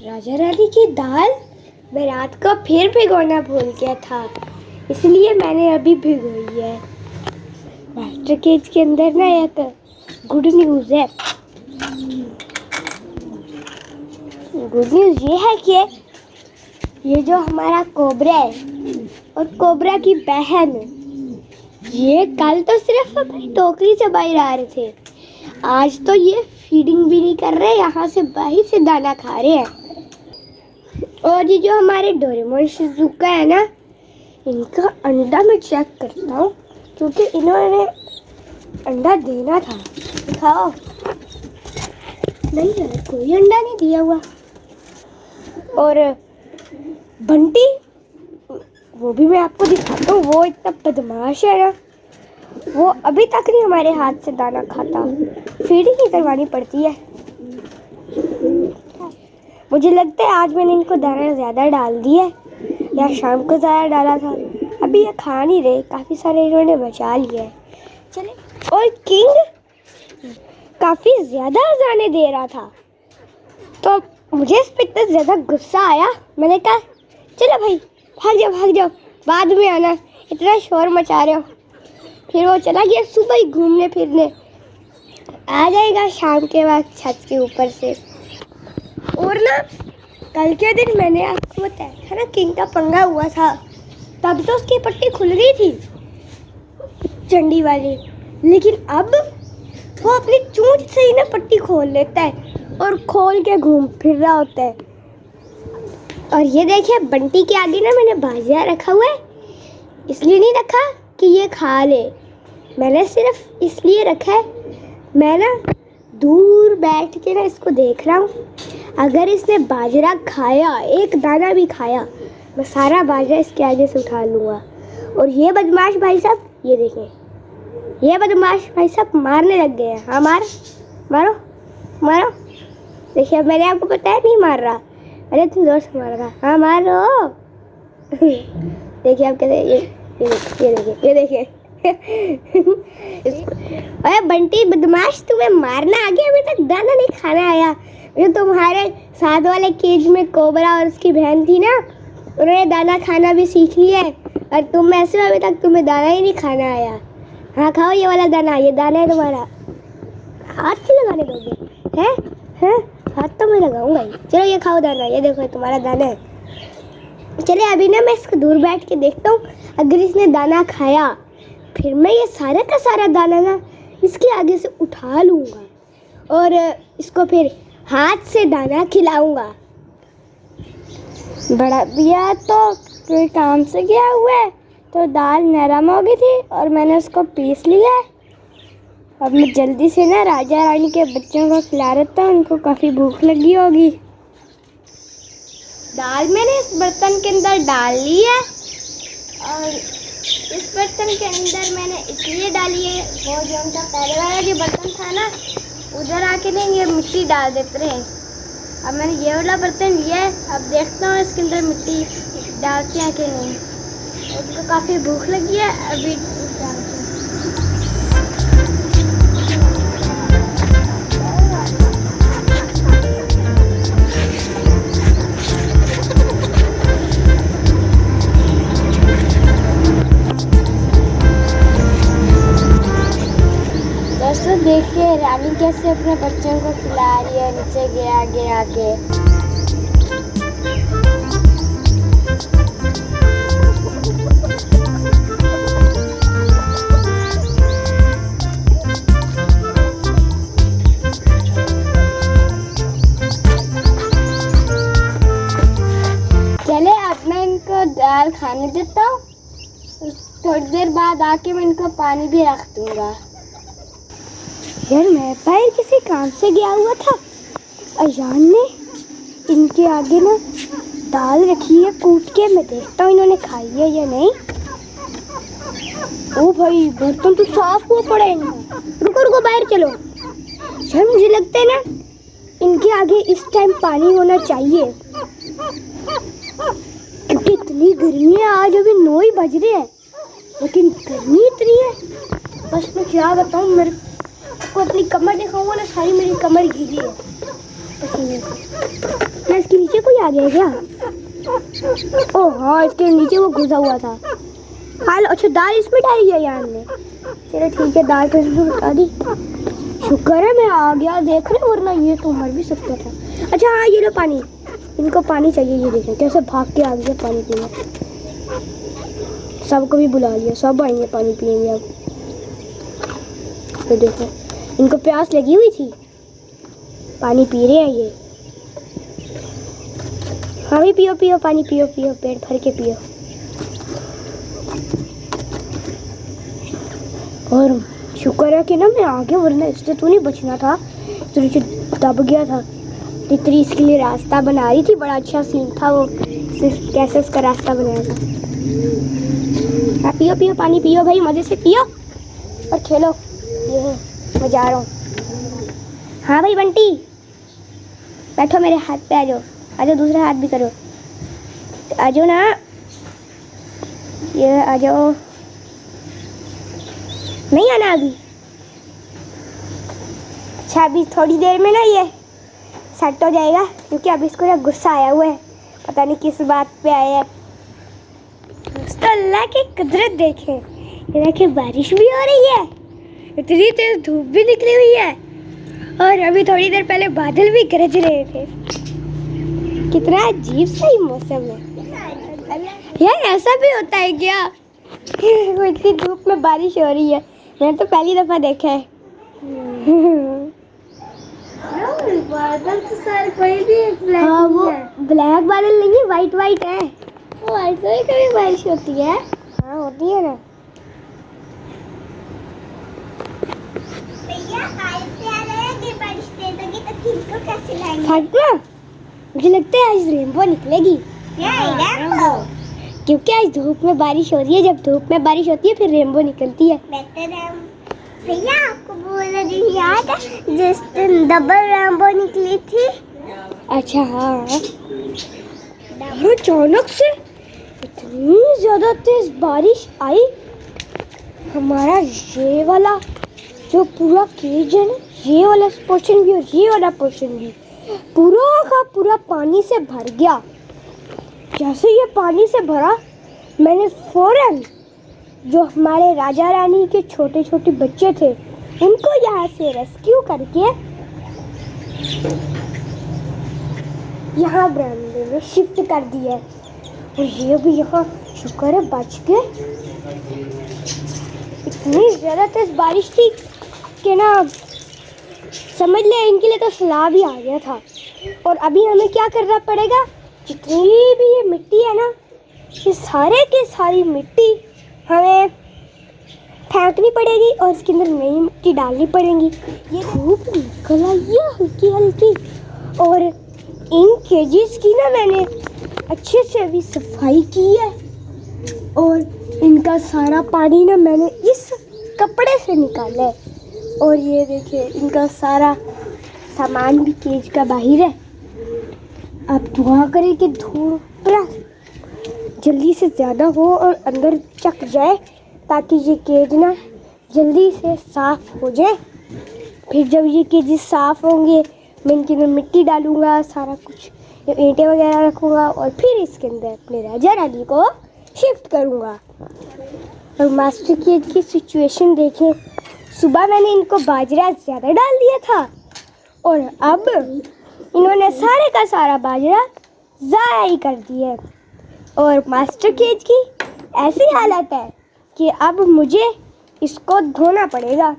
राजा रानी की दाल मैं रात को फिर भिगोना भूल गया था, इसलिए मैंने अभी भिगोई है। मास्टर केज के अंदर ना एक गुड न्यूज़ है। गुड न्यूज़ ये है कि ये जो हमारा कोबरा है और कोबरा की बहन, ये कल तो सिर्फ अपनी टोकरी से बाहर आ रहे थे, आज तो ये फीडिंग भी नहीं कर रहे, यहाँ से बाहर से दाना खा रहे हैं। और ये जो हमारे डोरेमोन शिजुका है ना, इनका अंडा मैं चेक करता हूँ क्योंकि इन्होंने अंडा देना था। दिखाओ। नहीं यार, कोई अंडा नहीं दिया हुआ। और बंटी, वो भी मैं आपको दिखाता हूँ। वो इतना बदमाश है ना, वो अभी तक नहीं हमारे हाथ से दाना खाता, फीडिंग ही करवानी पड़ती है। मुझे लगता है आज मैंने इनको दाना ज़्यादा डाल दिया है, या शाम को ज़्यादा डाला था। अभी ये खा नहीं रहे, काफ़ी सारे इन्होंने बचा लिया है। चले। और किंग काफ़ी ज़्यादा दाने दे रहा था, तो मुझे इस पर इतना ज़्यादा गुस्सा आया। मैंने कहा चलो भाई भाग जाओ, बाद में आना, इतना शोर मचा रहे हो। फिर वो चला गया सुबह ही घूमने फिरने, आ जाएगा शाम के वक्त छत के ऊपर से। और ना कल के दिन मैंने आपको बताया था ना, किंग का पंगा हुआ था, तब तो उसकी पट्टी खुल गई थी चंडी वाली, लेकिन अब वो अपनी चोंच से ही ना पट्टी खोल लेता है और खोल के घूम फिर रहा होता है। और ये देखिए, बंटी के आगे ना मैंने भाजिया रखा हुआ है, इसलिए नहीं रखा कि ये खा ले, मैंने सिर्फ इसलिए रखा है, मैं ना दूर बैठ के ना इसको देख रहा हूँ। अगर इसने बाजरा खाया, एक दाना भी खाया, मैं सारा बाजरा इसके आगे से उठा लूँगा। और ये बदमाश भाई साहब, ये देखें, ये बदमाश भाई साहब मारने लग गए हैं। हाँ मारो। देखिए, मैंने आपको बताया नहीं मार रहा, अरे तुम जोर से मार रहा। हाँ मारो। देखिए आप कैसे, ये देखिए। अरे बंटी बदमाश, तुम्हें मारना आ गया, अभी तक दाना नहीं खाना आया। जो तुम्हारे साथ वाले केज में कोबरा और उसकी बहन थी ना, उन्होंने दाना खाना भी सीख लिया है, और तुम ऐसे अभी तक तुम्हें दाना ही नहीं खाना आया। हाँ खाओ ये वाला दाना, ये दाना है तुम्हारा। हाथ से लगाने दोगे? हैं? हाथ तो मैं लगाऊंगा ही। चलो ये खाओ दाना, ये देखो तुम्हारा दाना है। चले अभी ना मैं इसको दूर बैठ के देखता हूँ, अगर इसने दाना खाया फिर मैं ये सारा का सारा दाना ना इसके आगे से उठा लूँगा और इसको फिर हाथ से दाना खिलाऊंगा। बड़ा भैया तो कोई काम से गया हुआ है, तो दाल नरम हो गई थी और मैंने उसको पीस लिया है। अब मैं जल्दी से ना राजा रानी के बच्चों को खिला देता हूँ, उनको काफ़ी भूख लगी होगी। दाल मैंने इस बर्तन के अंदर डाल ली है, और इस बर्तन के अंदर मैंने इसलिए डाली है, वो जो उनका पहले वाला जो बर्तन था ना, उधर आके नहीं ये मिट्टी डाल देते रहे। अब मैंने ये वाला बर्तन लिया है, अब देखता हूँ इसके अंदर मिट्टी डालते हैं कि नहीं। उनको काफ़ी भूख लगी है, अभी डालते हैं। दोस्तों देखिए रानी कैसे अपने बच्चों को खिला रही है, नीचे गिरा के। चले अब मैं इनको दाल खाने देता हूँ, थोड़ी देर बाद आके मैं इनको पानी भी रख दूँगा। यार मैं बाहर किसी काम से गया हुआ था, अजान ने इनके आगे ना दाल रखी है कूट के, मैं देखता हूँ इन्होंने खाई है या नहीं। ओ भाई बर्तन तो साफ हुआ पड़ा है इनका। रुको बाहर चलो। यार मुझे लगता है ना इनके आगे इस टाइम पानी होना चाहिए, क्योंकि इतनी गर्मी है। आज अभी 9 ही बज रहे हैं, लेकिन गर्मी इतनी है, बस मैं क्या बताऊँ। मेरे को अपनी कमर दिखाऊंगा ना, सारी मेरी कमर गीली है। मैं इसके नीचे आ गया क्या? ओह हाँ, इसके नीचे वो घुसा हुआ था। हाल अच्छा, दाल इसमें डाली है यार ने। चलो ठीक है, दाल तो इसमें बता दी। शुक्र है मैं आ गया, देख रहे, वरना ये तो मर भी सकता था। अच्छा हाँ, ये लो पानी, इनको पानी चाहिए। ये देखें कैसे भाग के आ गया पानी पीने। सबको भी बुला लिया, सब आएंगे पानी पिएंगे अब। तो देखो, इनको प्यास लगी हुई थी, पानी पी रहे हैं ये। हाँ भी पियो पियो, पानी पियो पियो, पेट भर के पियो। और शुक्र है कि ना मैं आ गया, वरना इससे तो नहीं बचना था, तो नीचे दब गया था। तितली इसके लिए रास्ता बना रही थी, बड़ा अच्छा सीन था वो, कैसे उसका रास्ता बनाया था। हाँ पियो पियो, पानी पियो भाई, मजे से पियो और खेलो। ये है, मैं जा रहा हूँ। हाँ भाई बंटी, बैठो मेरे हाथ पे, आ जाओ आ जाओ, दूसरा हाथ भी करो, आ जाओ ना, ये आ जाओ। नहीं आना अभी? अच्छा, अभी थोड़ी देर में ना ये सेट हो जाएगा, क्योंकि अभी इसको ना गुस्सा आया हुआ है, पता नहीं किस बात पे आया है। तो अल्लाह की कुदरत देखें, ये देखें बारिश भी हो रही है, इतनी तेज धूप भी निकली हुई है, और अभी थोड़ी देर पहले बादल भी गरज रहे थे। कितना अजीब सा ही मौसम है यार, ऐसा भी होता है क्या? वो इतनी धूप में बारिश हो रही है, मैंने तो पहली दफा देखा है। बादल तो सर कोई भी ब्लैक, हाँ वो ब्लैक बादल नहीं है, वाइट वाइट है। वाइट तो कभी बारिश होती है। हाँ होती है ना। भैया से आ रहे हैं कि बारिश दे दोगी तो किनको कैसे लाएंगे? मुझे लगता है आज रेनबो निकलेगी। रेनबो? क्योंकि आज धूप में बारिश हो रही है, जब धूप में बारिश होती है फिर रेनबो निकलती है। भैया आपको बोला जी याद है जिस दिन डबल रेनबो निकली थी? अच्छा हाँ, अचानक से इतनी ज्यादा तेज बारिश आई, हमारा ये वाला जो पूरा केज है ना, ये वाला पोर्शन भी और ये वाला पोर्शन भी पूरा का पूरा पानी से भर गया। जैसे ये पानी से भरा, मैंने फौरन जो हमारे राजा रानी के छोटे छोटे बच्चे थे उनको यहाँ से रेस्क्यू करके यहाँ बरामदे में शिफ्ट कर दिया, और ये भी यहाँ शुक्र है बच गए। इतनी ज़्यादा तेज बारिश थी कि ना समझ ले, इनके लिए तो सैलाब ही आ गया था। और अभी हमें क्या करना पड़ेगा, जितनी भी ये मिट्टी है ना, ये सारे की सारी मिट्टी हमें फेंकनी पड़ेगी और इसके अंदर नई मिट्टी डालनी पड़ेगी। ये धूप निकल आई है हल्की हल्की, और इन केजेस की ना मैंने अच्छे से अभी सफाई की है, और इनका सारा पानी ना मैंने इस कपड़े से निकाला है। और ये देखिए, इनका सारा सामान भी केज का बाहर है। आप दुआ करें कि धूप जल्दी से ज़्यादा हो और अंदर चक जाए, ताकि ये केज ना जल्दी से साफ़ हो जाए। फिर जब ये केज साफ़ होंगे, मैं इनके अंदर मिट्टी डालूँगा, सारा कुछ ईंटें वगैरह रखूँगा, और फिर इसके अंदर अपने राजा रानी को शिफ्ट करूँगा। और मास्टर केज की सिचुएशन देखें, सुबह मैंने इनको बाजरा ज़्यादा डाल दिया था, और अब इन्होंने सारे का सारा बाजरा ज़ाया ही कर दिया। और मास्टर केज की ऐसी हालत है कि अब मुझे इसको धोना पड़ेगा।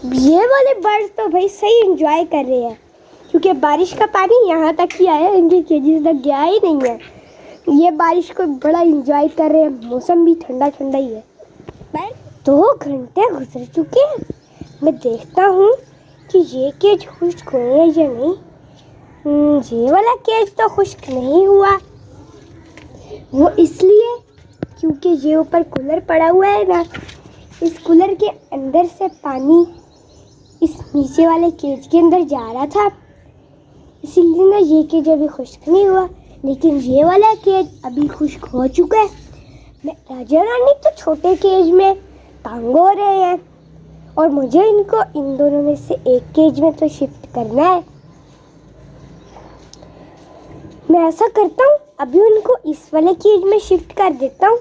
ये वाले बर्ड्स तो भाई सही एंजॉय कर रहे हैं, क्योंकि बारिश का पानी यहाँ तक ही आया, इनके केजेस तक गया ही नहीं है। ये बारिश को बड़ा एंजॉय कर रहे हैं, मौसम भी ठंडा ठंडा ही है। 2 घंटे गुजर चुके हैं, मैं देखता हूँ कि ये केज खुश्क हुए हैं या नहीं। ये वाला केज तो खुश्क नहीं हुआ, वो इसलिए क्योंकि ये ऊपर कूलर पड़ा हुआ है ना, इस कूलर के अंदर से पानी इस नीचे वाले केज के अंदर जा रहा था, इसीलिए ना ये केज अभी खुश्क नहीं हुआ। लेकिन ये वाला केज अभी खुश्क हो चुका है। मैं राजा रानी तो छोटे केज में तंग हो रहे हैं, और मुझे इनको इन दोनों में से एक केज में तो शिफ्ट करना है। मैं ऐसा करता हूँ, अभी उनको इस वाले केज में शिफ्ट कर देता हूँ।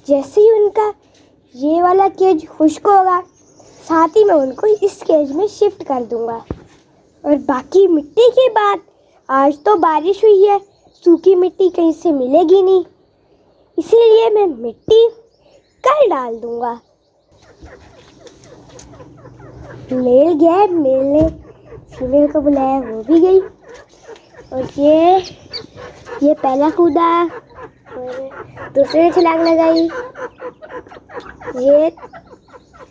जैसे ही उनका ये वाला केज खुश्क होगा, साथ ही मैं उनको इस केज में शिफ्ट कर दूँगा। और बाकी मिट्टी की बात, आज तो बारिश हुई है, सूखी मिट्टी कहीं से मिलेगी नहीं, इसीलिए मैं मिट्टी कल डाल दूँगा। मेल गया, मेल ने फीमेल को बुलाया, वो भी गई। और ये पहला कूदा और दूसरे ने छलांग लगाई, ये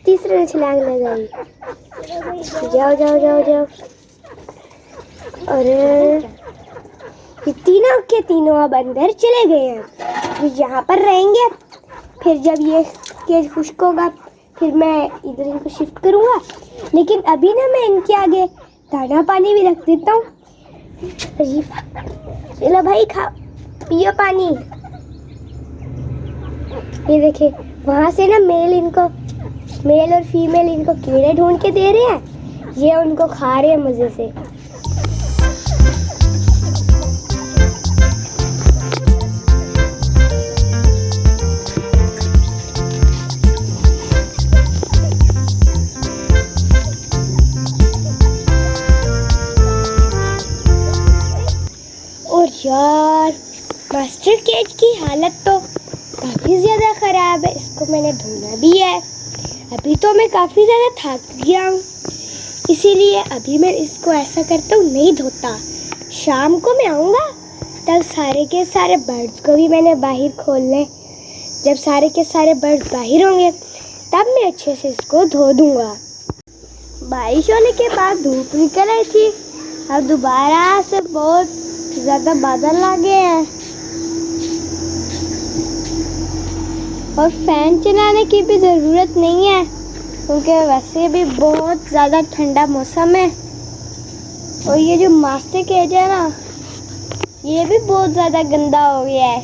तीसरे ने छलांग लगाई। जाओ जाओ जाओ जाओ। और ये तीनों के तीनों अब अंदर चले गए हैं। ये यहाँ पर रहेंगे, फिर जब ये केज खुश्क होगा फिर मैं इधर इनको शिफ्ट करूँगा। लेकिन अभी ना मैं इनके आगे दाना पानी भी रख देता हूँ। चलो भाई, खा पियो पानी। ये देखिए, वहाँ से ना मेल और फीमेल इनको कीड़े ढूंढ के दे रहे हैं, ये उनको खा रहे हैं मज़े से। और यार, मास्टर केज की हालत तो काफ़ी ज़्यादा ख़राब है, इसको मैंने धोना भी है। अभी तो मैं काफ़ी ज़्यादा थक गया हूँ, इसीलिए अभी मैं इसको ऐसा करता हूँ, नहीं धोता। शाम को मैं आऊँगा तब सारे के सारे बर्ड्स को भी मैंने बाहर खोलने। जब सारे के सारे बर्ड्स बाहर होंगे तब मैं अच्छे से इसको धो दूँगा। बारिश होने के बाद धूप निकल आई थी, अब दोबारा से बहुत ज़्यादा बादल आ गए हैं और फैन चलाने की भी ज़रूरत नहीं है, क्योंकि वैसे भी बहुत ज़्यादा ठंडा मौसम है। और ये जो मास्टर केज है ना, ये भी बहुत ज़्यादा गंदा हो गया है।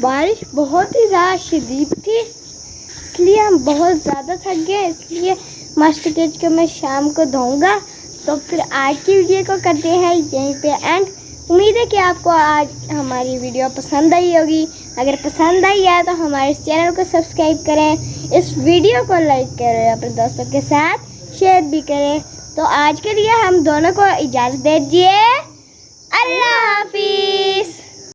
बारिश बहुत ही ज़्यादा शदीद थी, इसलिए हम बहुत ज़्यादा थक गए, इसलिए मास्टर केज को मैं शाम को धोऊंगा। तो फिर आज की वीडियो को करते हैं यहीं पे एंड। उम्मीद है कि आपको आज हमारी वीडियो पसंद आई होगी। अगर पसंद आई है तो हमारे चैनल को सब्सक्राइब करें, इस वीडियो को लाइक करें, अपने दोस्तों के साथ शेयर भी करें। तो आज के लिए हम दोनों को इजाज़त दे दीजिए। अल्लाह हाफिज़।